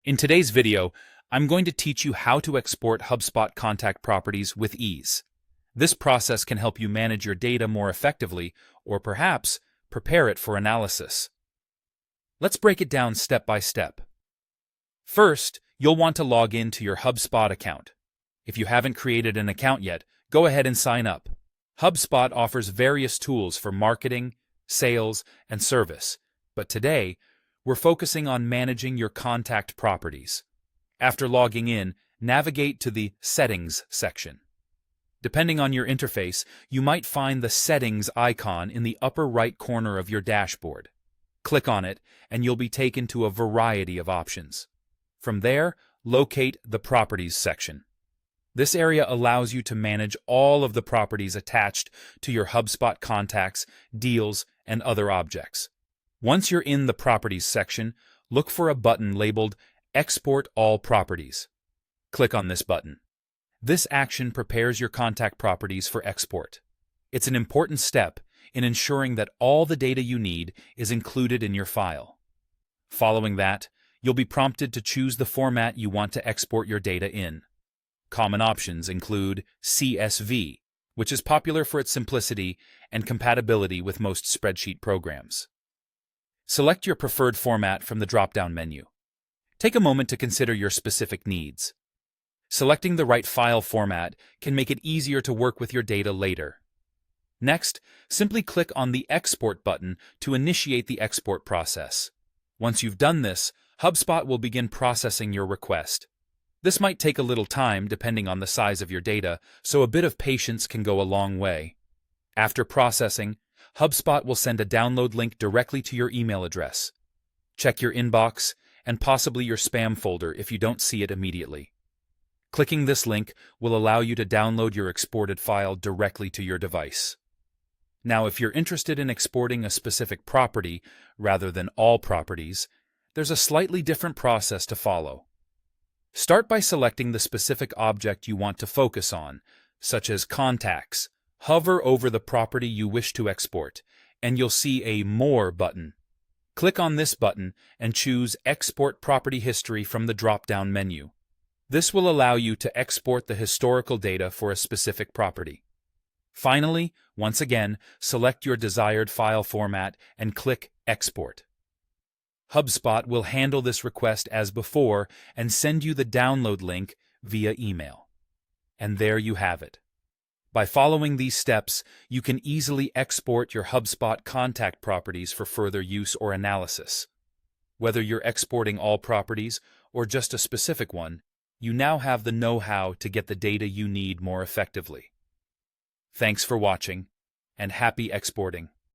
In today's video, I'm going to teach you how to export HubSpot contact properties with ease. This process can help you manage your data more effectively, or perhaps prepare it for analysis. Let's break it down step by step. First, you'll want to log in to your HubSpot account. If you haven't created an account yet, go ahead and sign up. HubSpot offers various tools for marketing, sales, and service, but today, we're focusing on managing your contact properties. After logging in, navigate to the Settings section. Depending on your interface, you might find the Settings icon in the upper right corner of your dashboard. Click on it, and you'll be taken to a variety of options. From there, locate the Properties section. This area allows you to manage all of the properties attached to your HubSpot contacts, deals, and other objects. Once you're in the Properties section, look for a button labeled Export All Properties. Click on this button. This action prepares your contact properties for export. It's an important step in ensuring that all the data you need is included in your file. Following that, you'll be prompted to choose the format you want to export your data in. Common options include CSV, which is popular for its simplicity and compatibility with most spreadsheet programs. Select your preferred format from the drop-down menu. Take a moment to consider your specific needs. Selecting the right file format can make it easier to work with your data later. Next, simply click on the Export button to initiate the export process. Once you've done this, HubSpot will begin processing your request. This might take a little time depending on the size of your data, so a bit of patience can go a long way. After processing, HubSpot will send a download link directly to your email address. Check your inbox and possibly your spam folder if you don't see it immediately. Clicking this link will allow you to download your exported file directly to your device. Now, if you're interested in exporting a specific property rather than all properties, there's a slightly different process to follow. Start by selecting the specific object you want to focus on, such as contacts. Hover over the property you wish to export, and you'll see a More button. Click on this button and choose Export Property History from the drop-down menu. This will allow you to export the historical data for a specific property. Finally, once again, select your desired file format and click Export. HubSpot will handle this request as before and send you the download link via email. And there you have it. By following these steps, you can easily export your HubSpot contact properties for further use or analysis. Whether you're exporting all properties or just a specific one, you now have the know-how to get the data you need more effectively. Thanks for watching, and happy exporting.